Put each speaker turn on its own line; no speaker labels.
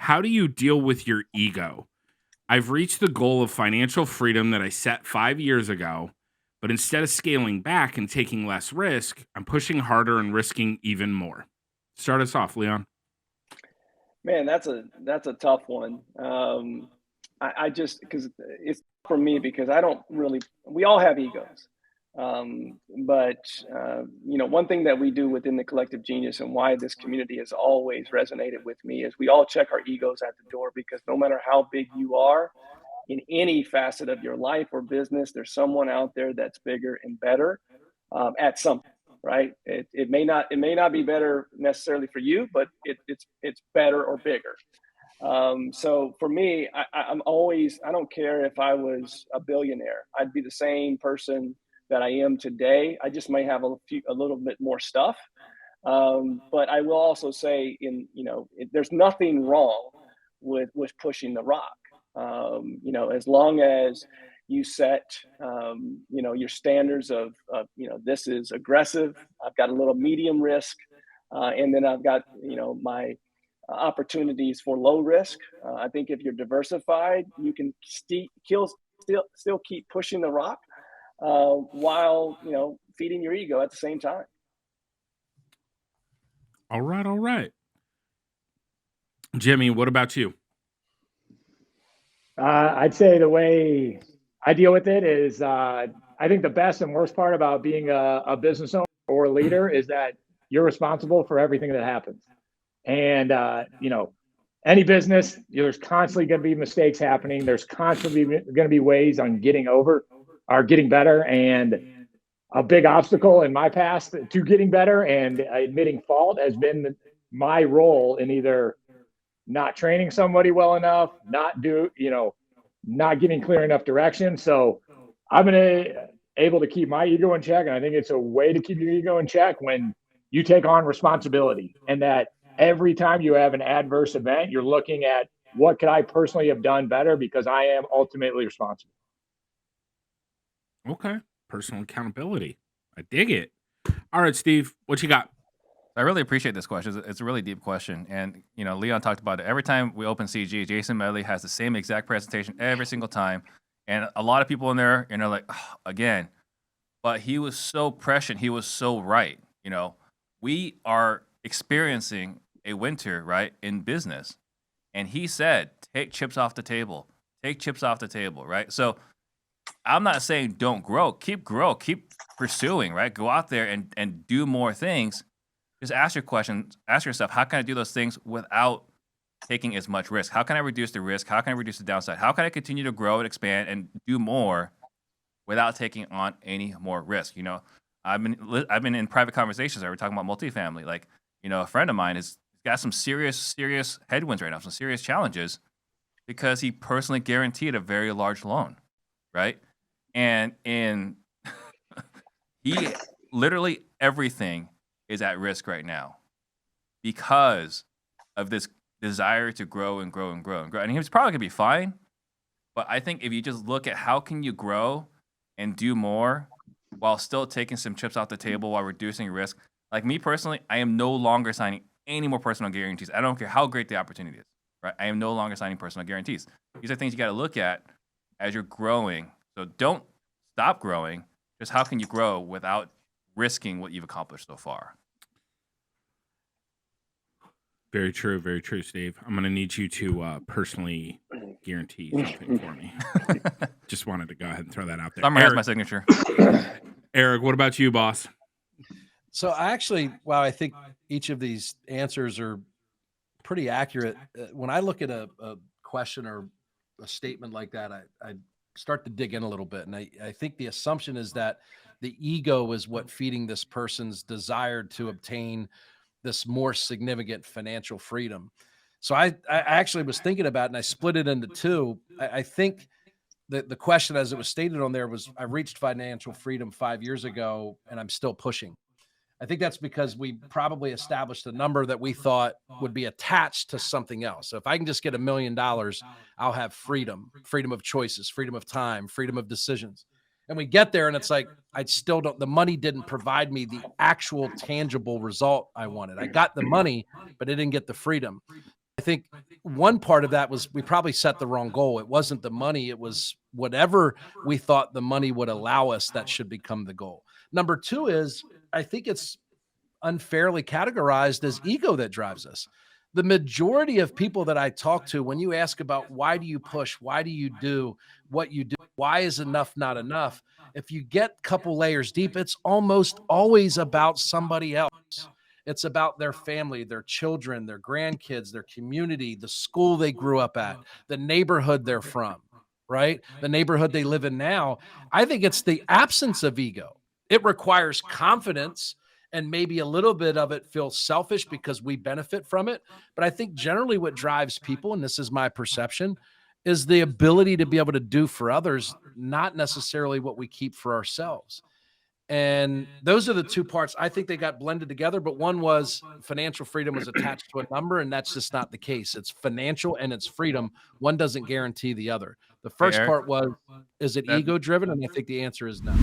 How do you deal with your ego? I've reached the goal of financial freedom that I set 5 years ago, but instead of scaling back and taking less risk, I'm pushing harder and risking even more. Start us off, Leon.
Man, that's a tough one. I just because it's for me because I don't really. We all have egos, but one thing that we do within the collective genius and why this community has always resonated with me is we all check our egos at the door because no matter how big you are in any facet of your life or business, there's someone out there that's bigger and better at something. Right? It may not be better necessarily for you, but it's better or bigger. So for me, I don't care if I was a billionaire, I'd be the same person that I am today. I just may have a little bit more stuff. But I will also say there's nothing wrong with pushing the rock. As long as you set, your standards of, this is aggressive. I've got a little medium risk. And then I've got, my opportunities for low risk. I think if you're diversified, you can still keep pushing the rock while, feeding your ego at the same time.
All right. Jimmy, what about you?
I'd say the way I deal with it is I think the best and worst part about being a business owner or a leader is that you're responsible for everything that happens. And, any business, there's constantly going to be mistakes happening. There's constantly going to be ways on getting over or getting better. And a big obstacle in my past to getting better and admitting fault has been my role in either not training somebody well enough, not giving clear enough direction. So I've been able to keep my ego in check. And I think it's a way to keep your ego in check when you take on responsibility, and that every time you have an adverse event, you're looking at what could I personally have done better because I am ultimately responsible.
Okay. Personal accountability. I dig it. All right, Steve, what you got?
I really appreciate this question. It's a really deep question. And, Leon talked about it. Every time we open CG, Jason Medley has the same exact presentation every single time. And a lot of people in there, like, oh, again. But he was so prescient. He was so right. We are experiencing a winter, right, in business. And he said, take chips off the table. Take chips off the table, right? So I'm not saying don't grow. Keep pursuing, right? Go out there and do more things. Just ask yourself, how can I do those things without taking as much risk? How can I reduce the risk? How can I reduce the downside? How can I continue to grow and expand and do more without taking on any more risk? I've been in private conversations where we're talking about multifamily. Like, a friend of mine has got some serious headwinds right now, some serious challenges because he personally guaranteed a very large loan, right? And he literally everything is at risk right now because of this desire to grow and grow and grow and grow. And he was probably going to be fine. But I think if you just look at how can you grow and do more while still taking some chips off the table while reducing risk. Like me personally, I am no longer signing any more personal guarantees. I don't care how great the opportunity is, right? I am no longer signing personal guarantees. These are things you got to look at as you're growing. So don't stop growing. Just how can you grow without risking what you've accomplished so far?
Very true, Steve. I'm going to need you to personally guarantee something for me. Just wanted to go ahead and throw that out there.
Summer has my signature.
Eric, what about you, boss?
So I think each of these answers are pretty accurate. When I look at a question or a statement like that, I start to dig in a little bit. And I think the assumption is that the ego is what feeding this person's desire to obtain this more significant financial freedom. So I actually was thinking about it, and I split it into two. I think the question as it was stated on there was, I reached financial freedom 5 years ago and I'm still pushing. I think that's because we probably established a number that we thought would be attached to something else. So if I can just get $1 million, I'll have freedom of choices, freedom of time, freedom of decisions. And we get there and it's like, the money didn't provide me the actual tangible result I wanted. I got the money, but I didn't get the freedom. I think one part of that was we probably set the wrong goal. It wasn't the money. It was whatever we thought the money would allow us that should become the goal. Number two is I think it's unfairly categorized as ego that drives us. The majority of people that I talk to, when you ask about why do you push, why do you do what you do, why is enough not enough? If you get a couple layers deep, it's almost always about somebody else. It's about their family, their children, their grandkids, their community, the school they grew up at, the neighborhood they're from, right? The neighborhood they live in now. I think it's the absence of ego. It requires confidence, and maybe a little bit of it feels selfish because we benefit from it. But I think generally what drives people, and this is my perception, is the ability to be able to do for others, not necessarily what we keep for ourselves. And those are the two parts. I think they got blended together, but one was financial freedom was attached to a number, and that's just not the case. It's financial and it's freedom. One doesn't guarantee the other. The first
Eric,
part was, is it
that-
ego driven? And I think the answer is no.